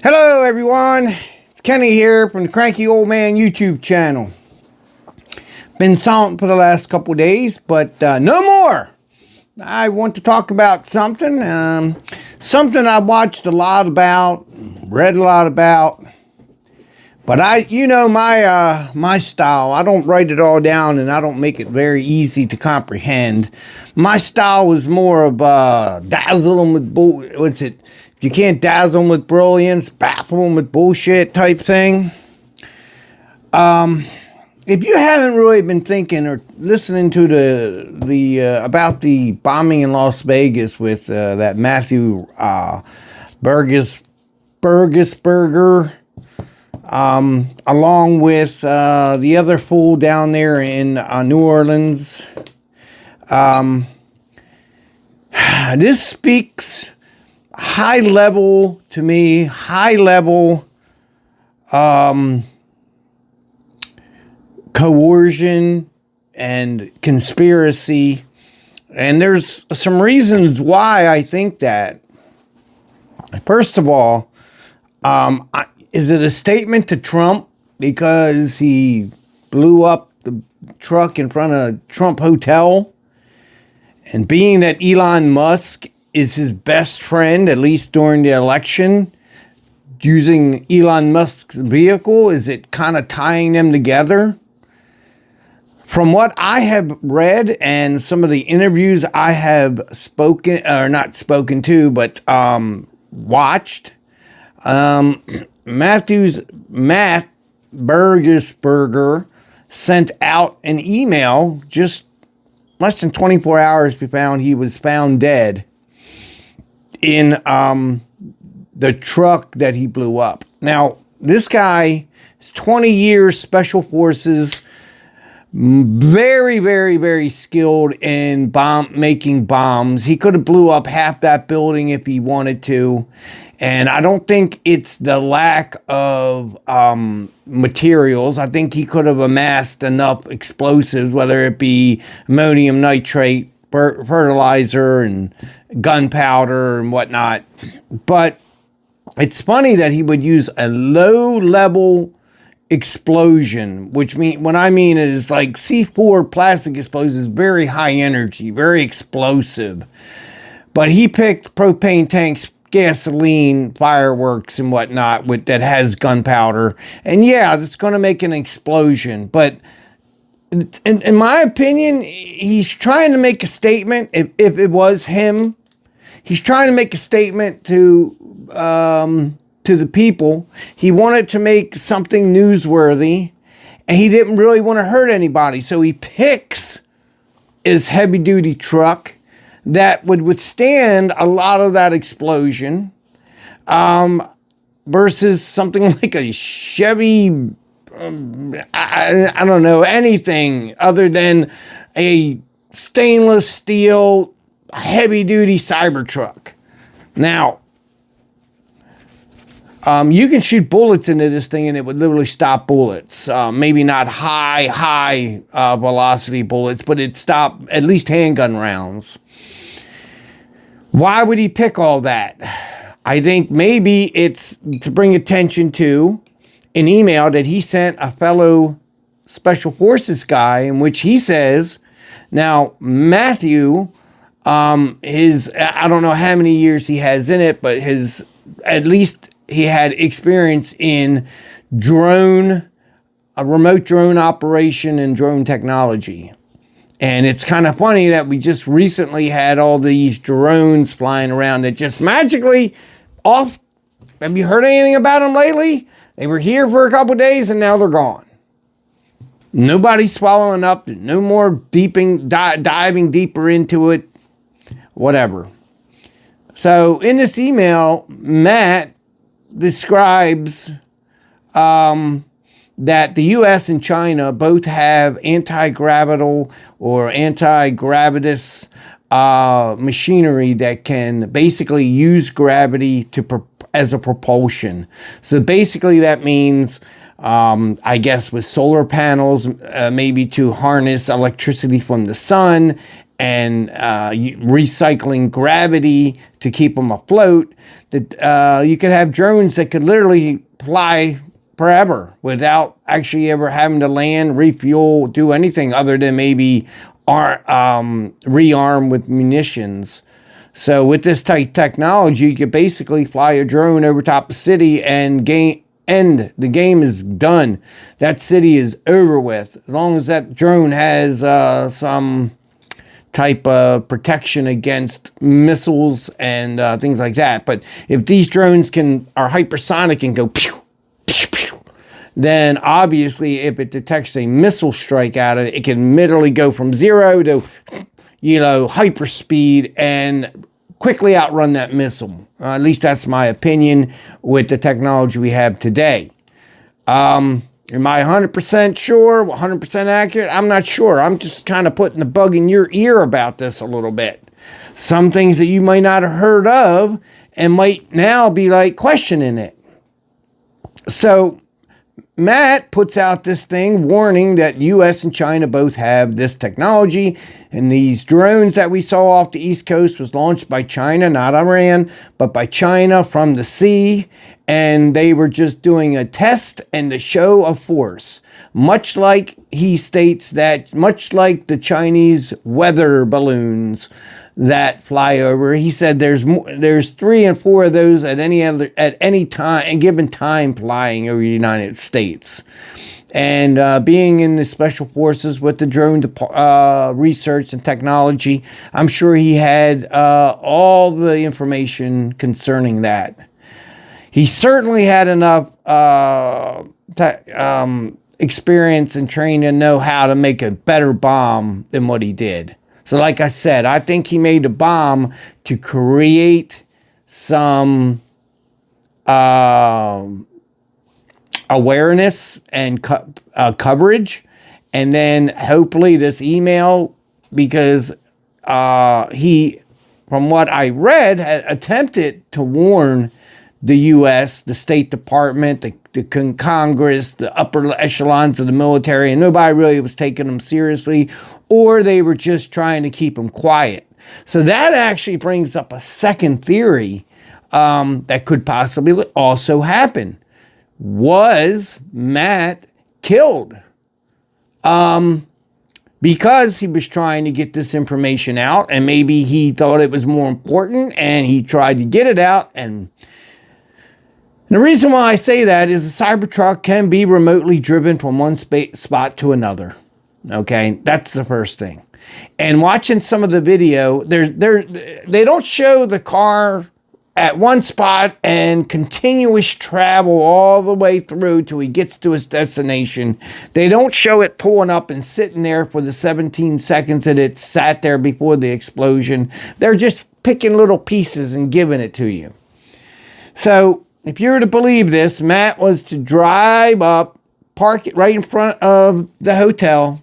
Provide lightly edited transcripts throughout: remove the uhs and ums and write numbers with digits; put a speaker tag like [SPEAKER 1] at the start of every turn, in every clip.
[SPEAKER 1] Hello everyone, it's Kenny here from the Cranky Old Man YouTube channel. Been silent for the last couple days, but no more. I want to talk about something, something I watched a lot about, read a lot about. But my style. I don't write it all down and I don't make it very easy to comprehend. My style was more of dazzle them with you can't dazzle them with brilliance, baffle them with bullshit type thing. If you haven't really been thinking or listening to the about the bombing in Las Vegas with that Matthew Burgesberger, along with the other fool down there in New Orleans, this speaks high level to me, coercion and conspiracy. And there's some reasons why I think that. First of all, is it a statement to Trump because he blew up the truck in front of Trump Hotel? And being that Elon Musk is his best friend, at least during the election, using Elon Musk's vehicle, is it kind of tying them together? From what I have read and some of the interviews I have watched, Matt Burgesberger sent out an email just less than 24 hours before he was found dead in the truck that he blew up. Now, this guy is 20 years Special Forces, very, very, very skilled in making bombs. He could have blew up half that building if he wanted to. And I don't think it's the lack of materials. I think he could have amassed enough explosives, whether it be ammonium nitrate, fertilizer, and gunpowder and whatnot. But it's funny that he would use a low-level explosion, which what I mean is like C4 plastic explosives, very high energy, very explosive. But he picked propane tanks, gasoline, fireworks, and whatnot that has gunpowder. And yeah, that's going to make an explosion. But in my opinion, he's trying to make a statement. If it was him, he's trying to make a statement to the people. He wanted to make something newsworthy, and he didn't really want to hurt anybody. So he picks his heavy-duty truck that would withstand a lot of that explosion, versus something like a Chevy. I don't know, anything other than a stainless steel heavy-duty Cybertruck. Now, you can shoot bullets into this thing and it would literally stop bullets. Maybe not high velocity bullets, but it'd stop at least handgun rounds. Why would he pick all that? I think maybe it's to bring attention to an email that he sent a fellow Special Forces guy, in which he says, now Matthew, I don't know how many years he has in it, but at least he had experience in remote drone operation and drone technology. And it's kind of funny that we just recently had all these drones flying around that just magically off. Have you heard anything about them lately? They were here for a couple days and now they're gone. Nobody's following up. No more diving deeper into it. Whatever. So in this email, Matt describes that the U.S. and China both have anti-gravital or anti-gravitas machinery that can basically use gravity as a propulsion. So basically that means, I guess with solar panels, maybe to harness electricity from the sun and recycling gravity to keep them afloat, that you could have drones that could literally fly forever without actually ever having to land, refuel, do anything other than maybe rearm with munitions. So with this type technology, you could basically fly a drone over top of the city and the game is done. That city is over with. As long as that drone has some type of protection against missiles and things like that. But if these drones are hypersonic and go pew, pew, pew, then obviously if it detects a missile strike out of it, it can literally go from 0 to, hyperspeed and quickly outrun that missile. At least that's my opinion with the technology we have today. Am I 100% sure, 100% accurate? I'm not sure. I'm just kind of putting the bug in your ear about this a little bit. Some things that you might not have heard of and might now be like questioning it. So Matt puts out this thing warning that US and China both have this technology, and these drones that we saw off the East Coast was launched by China, not Iran, but by China from the sea, and they were just doing a test and a show of force. Much like he states that, much like the Chinese weather balloons that fly over, he said there's 3 and 4 of those at any time and given time flying over the United States. And being in the special forces with the drone research and technology, I'm sure he had all the information concerning that. He certainly had enough experience and training to know how to make a better bomb than what he did. So like I said, I think he made a bomb to create some awareness and coverage. And then hopefully this email, because he, from what I read, had attempted to warn the U.S., the State Department, the Congress, the upper echelons of the military, and nobody really was taking them seriously, or they were just trying to keep them quiet. So that actually brings up a second theory that could possibly also happen. Was Matt killed? Because he was trying to get this information out, and maybe he thought it was more important, and he tried to get it out. And the reason why I say that is a Cybertruck can be remotely driven from one spot to another. Okay, that's the first thing. And watching some of the video, they don't show the car at one spot and continuous travel all the way through till he gets to his destination. They don't show it pulling up and sitting there for the 17 seconds that it sat there before the explosion. They're just picking little pieces and giving it to you. So if you were to believe this, Matt was to drive up, park it right in front of the hotel,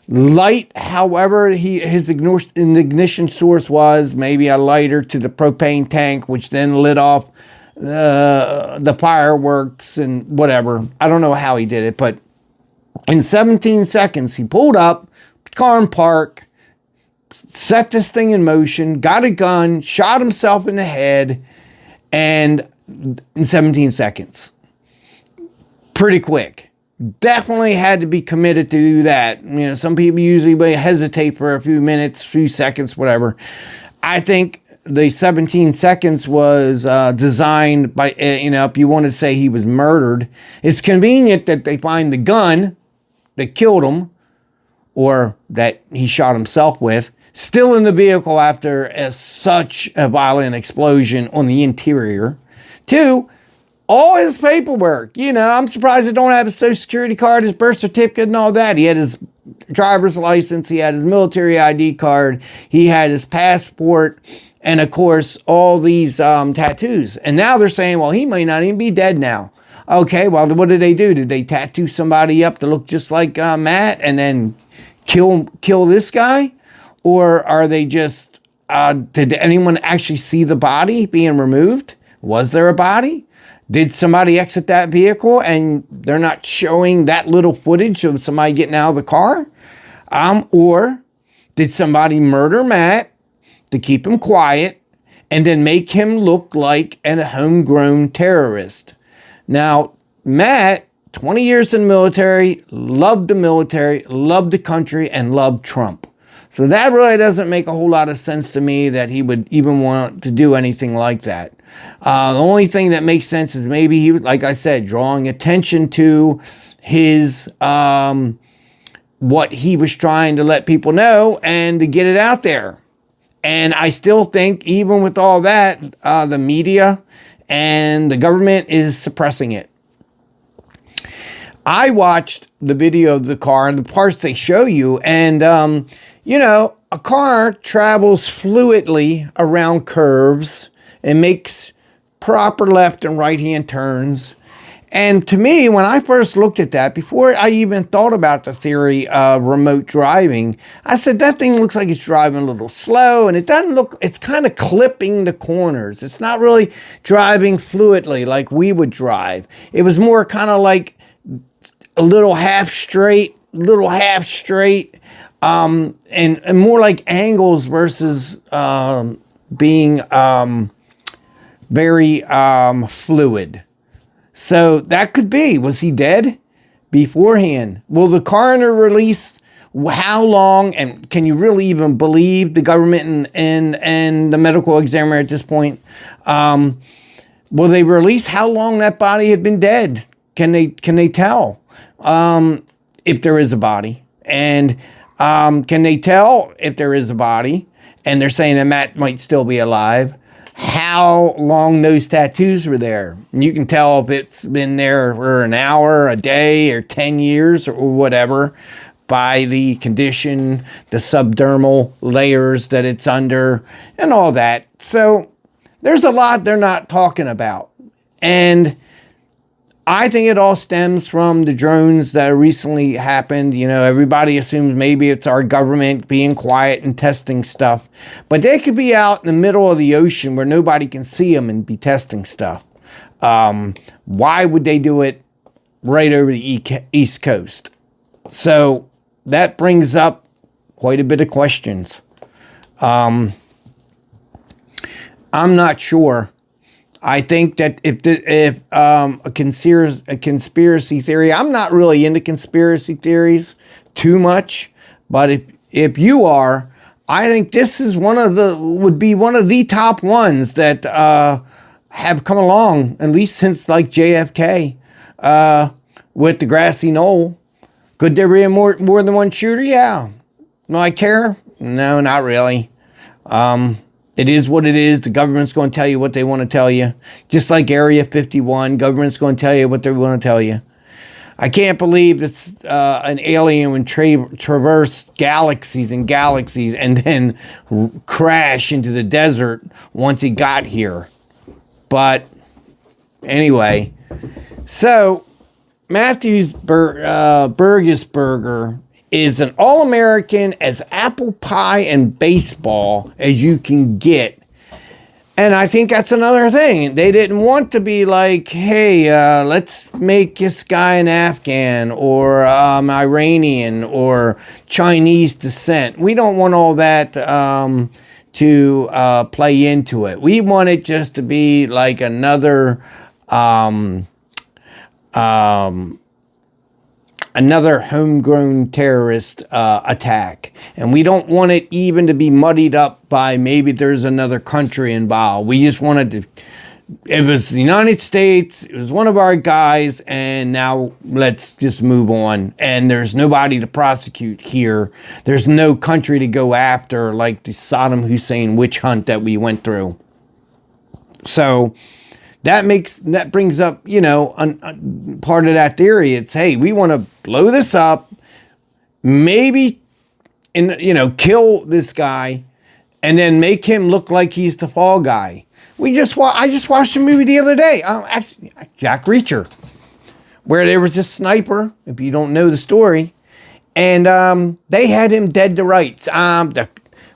[SPEAKER 1] light however his ignition source was, maybe a lighter to the propane tank, which then lit off the fireworks and whatever. I don't know how he did it, but in 17 seconds, he pulled up, car in park, set this thing in motion, got a gun, shot himself in the head, and in 17 seconds. Pretty quick. Definitely had to be committed to do that. Some people usually hesitate for a few minutes, few seconds, whatever. I think the 17 seconds was designed by, if you want to say he was murdered. It's convenient that they find the gun that killed him, or that he shot himself with, still in the vehicle after such a violent explosion on the interior. 2, all his paperwork. I'm surprised they don't have his social security card, his birth certificate, and all that. He had his driver's license. He had his military ID card. He had his passport. And, of course, all these tattoos. And now they're saying, well, he may not even be dead now. Okay, well, what did they do? Did they tattoo somebody up to look just like Matt and then kill this guy? Or are they just, did anyone actually see the body being removed? Was there a body? Did somebody exit that vehicle and they're not showing that little footage of somebody getting out of the car? Or Did somebody murder Matt to keep him quiet and then make him look like a homegrown terrorist? Now, Matt, 20 years in the military, loved the country, and loved Trump. So that really doesn't make a whole lot of sense to me that he would even want to do anything like that. The only thing that makes sense is maybe he, like I said, drawing attention to his, what he was trying to let people know and to get it out there. And I still think, even with all that, the media and the government is suppressing it. I watched the video of the car and the parts they show you, and, you know, a car travels fluidly around curves and makes proper left and right-hand turns. And to me, when I first looked at that, before I even thought about the theory of remote driving, I said, that thing looks like it's driving a little slow, and it doesn't look, it's kind of clipping the corners. It's not really driving fluidly like we would drive. It was more kind of like a little half straight, and more like angles versus being very fluid. So that could be. Was he dead beforehand? Will the coroner release how long? And can you really even believe the government and the medical examiner at this point? Will they release how long that body had been dead? Can they tell if there is a body? And can they tell if there is a body? And they're saying that Matt might still be alive. How long those tattoos were there. You can tell if it's been there for an hour, a day, or 10 years, or whatever, by the condition, the subdermal layers that it's under, and all that. So there's a lot they're not talking about. And I think it all stems from the drones that recently happened. You know, everybody assumes maybe it's our government being quiet and testing stuff. But they could be out in the middle of the ocean where nobody can see them and be testing stuff. Why would they do it right over the East Coast? So that brings up quite a bit of questions. I'm not sure. I think that if a conspiracy theory, I'm not really into conspiracy theories too much, but if you are, I think this is would be one of the top ones that have come along, at least since like JFK with the grassy knoll. Could there be more than one shooter? Yeah. Do I care? No, not really. It is what it is. The government's going to tell you what they want to tell you. Just like Area 51, government's going to tell you what they want to tell you. I can't believe that an alien would traverse galaxies and galaxies and then crash into the desert once he got here. But anyway, so Matthew's Burgess is an All-American as apple pie and baseball as you can get. And I think that's another thing. They didn't want to be like, hey, let's make this guy an Afghan or Iranian or Chinese descent. We don't want all that to play into it. We want it just to be like another homegrown terrorist attack. And we don't want it even to be muddied up by maybe there's another country involved. We just wanted to, it was the United States, it was one of our guys, and now let's just move on. And there's nobody to prosecute here. There's no country to go after like the Saddam Hussein witch hunt that we went through. So that brings up, you know, part of that theory. It's, hey, we want to blow this up, maybe, kill this guy, and then make him look like he's the fall guy. I just watched a movie the other day, actually, Jack Reacher, where there was this sniper, if you don't know the story, and they had him dead to rights.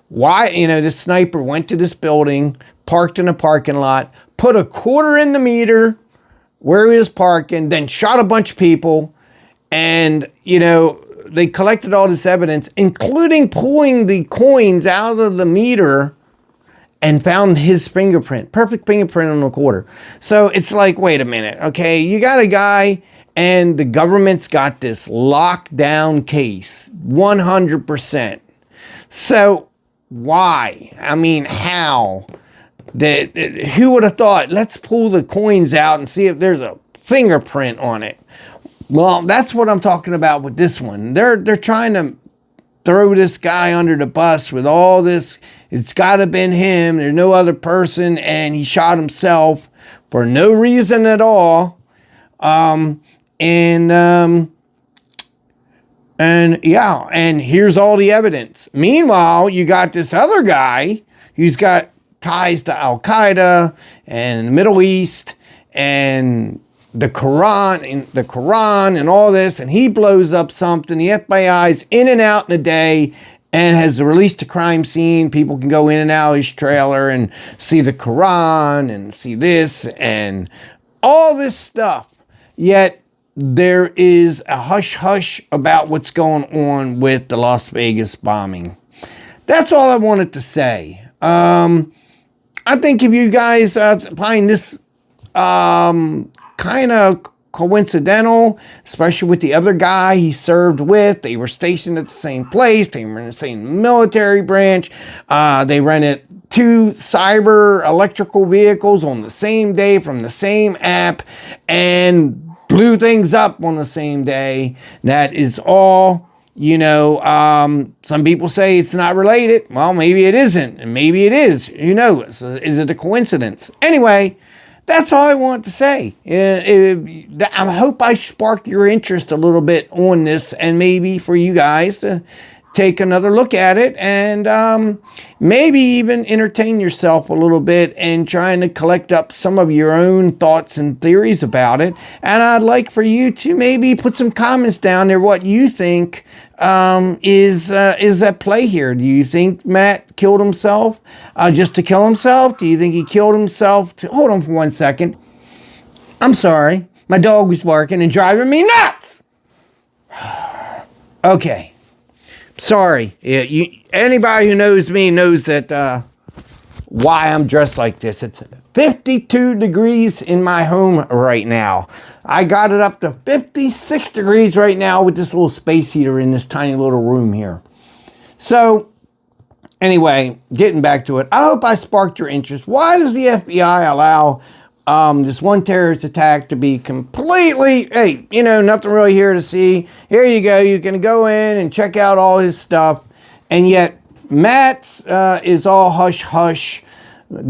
[SPEAKER 1] This sniper went to this building, parked in a parking lot, put a quarter in the meter where he was parking, then shot a bunch of people. And, they collected all this evidence, including pulling the coins out of the meter, and found his fingerprint, perfect fingerprint on the quarter. So it's like, wait a minute, okay, you got a guy and the government's got this lockdown case, 100%. So why? I mean, how? Who would have thought, let's pull the coins out and see if there's a fingerprint on it? Well, that's what I'm talking about with this one. They're trying to throw this guy under the bus with all this. It's got to have been him. There's no other person, and he shot himself for no reason at all. And yeah, and here's all the evidence. Meanwhile, you got this other guy who's got ties to Al-Qaeda and the Middle East and the Quran and all this, and he blows up something. The FBI's in and out in a day and has released a crime scene. People can go in and out of his trailer and see the Quran and see this and all this stuff. Yet there is a hush-hush about what's going on with the Las Vegas bombing. That's all I wanted to say. I think if you guys find this kind of coincidental, especially with the other guy he served with. They were stationed at the same place. They were in the same military branch. They rented 2 cyber electrical vehicles on the same day from the same app and blew things up on the same day. That is all, you know, some people say it's not related. Well, maybe it isn't, and maybe it is. Who knows? Is it a coincidence? Anyway, that's all I want to say. I hope I sparked your interest a little bit on this, and maybe for you guys to take another look at it and maybe even entertain yourself a little bit and trying to collect up some of your own thoughts and theories about it. And I'd like for you to maybe put some comments down there what you think is at play here. Do you think Matt killed himself just to kill himself? Do you think he killed himself to... Hold on for 1 second. I'm sorry. My dog was barking and driving me nuts. Okay. Sorry. Anybody who knows me knows that why I'm dressed like this. It's 52 degrees in my home right now. I got it up to 56 degrees right now with this little space heater in this tiny little room here. So, anyway, getting back to it. I hope I sparked your interest. Why does the FBI allow this one terrorist attack to be completely, hey, you know, nothing really here to see. Here you go. You can go in and check out all his stuff. And yet, Matt's is all hush-hush.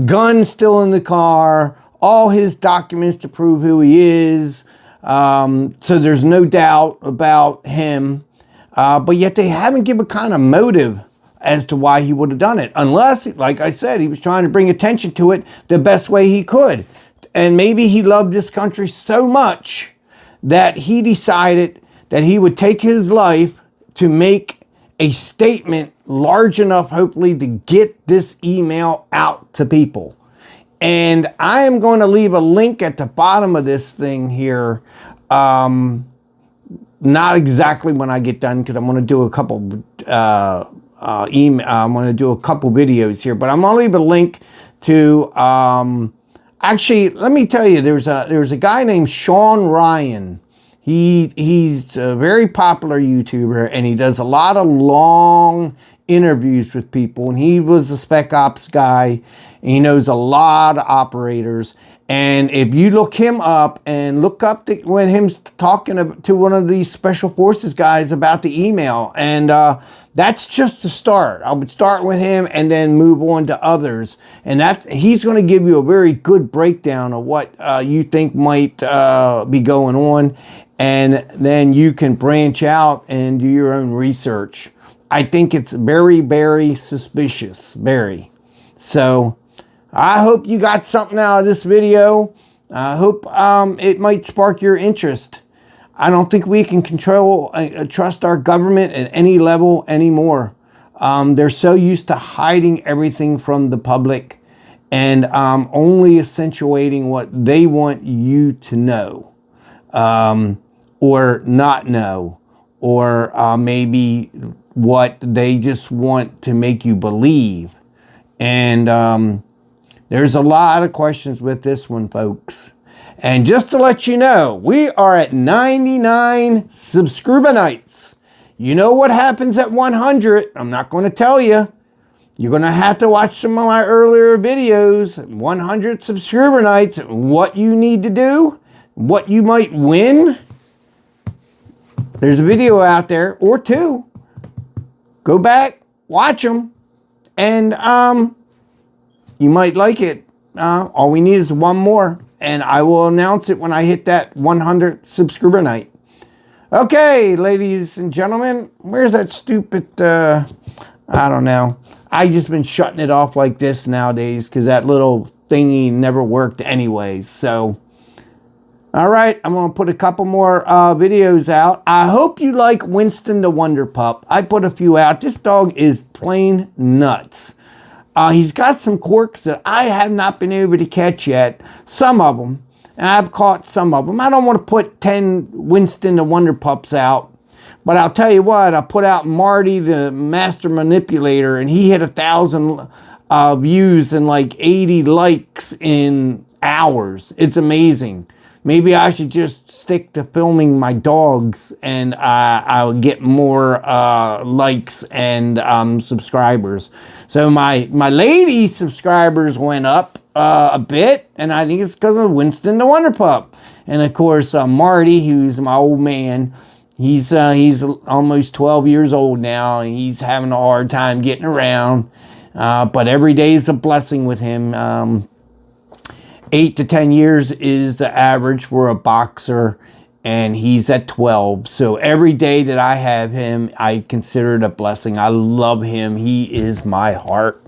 [SPEAKER 1] Gun still in the car. All his documents to prove who he is. So there's no doubt about him. But yet they haven't given a kind of motive as to why he would have done it. Unless, like I said, he was trying to bring attention to it the best way he could. And maybe he loved this country so much that he decided that he would take his life to make a statement large enough, hopefully, to get this email out to people. And I am going to leave a link at the bottom of this thing here. Not exactly when I get done, because I'm going to do a couple I'm going to do a couple videos here, but I'm going to leave a link to actually, let me tell you, there's a guy named Sean Ryan. He's a very popular YouTuber, and he does a lot of long interviews with people, and he was a spec ops guy, and he knows a lot of operators. And if you look him up and look up when him talking to one of these special forces guys about the email, and that's just a start. I would start with him and then move on to others. And he's going to give you a very good breakdown of what you think might be going on. And then you can branch out and do your own research. I think it's very, very suspicious. Very. So I hope you got something out of this video. I hope it might spark your interest. I don't think we can trust our government at any level anymore. They're so used to hiding everything from the public and only accentuating what they want you to know, or not know, or maybe what they just want to make you believe. And there's a lot of questions with this one, folks. And just to let you know, we are at 99 subscriber nights. You know what happens at 100? I'm not going to tell you. You're going to have to watch some of my earlier videos. 100 subscriber nights, what you need to do, what you might win. There's a video out there, or two. Go back, watch them, and you might like it. All we need is one more, and I will announce it when I hit that 100 subscriber night. Okay, ladies and gentlemen, where's that stupid, I don't know. I just been shutting it off like this nowadays because that little thingy never worked anyways. So, all right, I'm going to put a couple more videos out. I hope you like Winston the Wonder Pup. I put a few out. This dog is plain nuts. He's got some quirks that I have not been able to catch yet. Some of them. And I've caught some of them. I don't want to put 10 Winston the Wonder Pups out. But I'll tell you what, I put out Marty the Master Manipulator, and he hit 1,000 views and like 80 likes in hours. It's amazing. Maybe I should just stick to filming my dogs, and I'll get more likes and subscribers. So my lady subscribers went up a bit, and I think it's because of Winston the Wonder Pup. And of course, Marty, who's my old man, he's almost 12 years old now, and he's having a hard time getting around. But every day is a blessing with him. 8 to 10 years is the average for a boxer, and he's at 12. So every day that I have him, I consider it a blessing. I love him. He is my heart.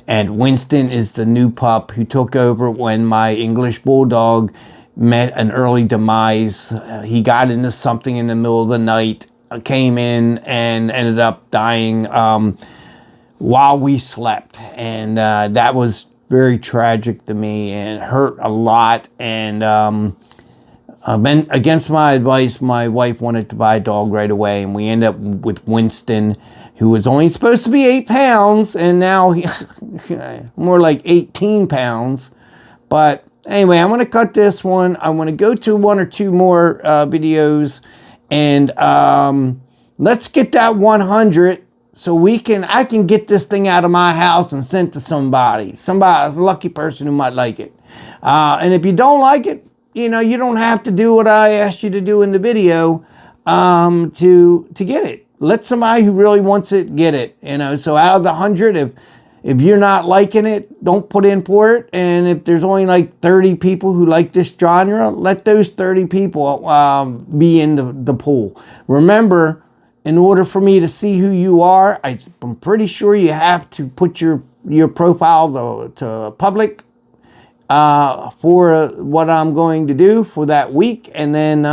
[SPEAKER 1] And Winston is the new pup who took over when my English Bulldog met an early demise. He got into something in the middle of the night, came in and ended up dying while we slept. And that was very tragic to me and hurt a lot. And against my advice, my wife wanted to buy a dog right away, and we ended up with Winston, who was only supposed to be 8 pounds, and now he more like 18 pounds. But anyway, I'm going to cut this one. I want to go to 1 or 2 more videos, and let's get that 100. So I can get this thing out of my house and send it to somebody, a lucky person who might like it. And if you don't like it, you don't have to do what I asked you to do in the video to get it. Let somebody who really wants it get it. So out of the 100, if you're not liking it, don't put in for it. And if there's only like 30 people who like this genre, let those 30 people be in the pool. Remember, in order for me to see who you are, I'm pretty sure you have to put your profile to public for what I'm going to do for that week. And then,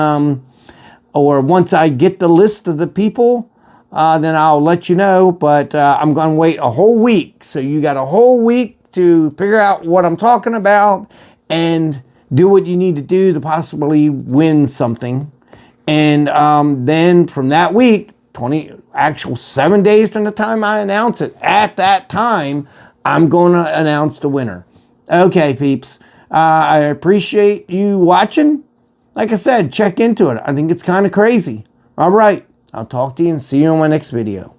[SPEAKER 1] or once I get the list of the people, then I'll let you know. But I'm going to wait a whole week. So you got a whole week to figure out what I'm talking about and do what you need to do to possibly win something. And then from that week, 7 days from the time I announce it, at that time, I'm going to announce the winner. Okay, peeps. I appreciate you watching. Like I said, check into it. I think it's kind of crazy. All right. I'll talk to you and see you in my next video.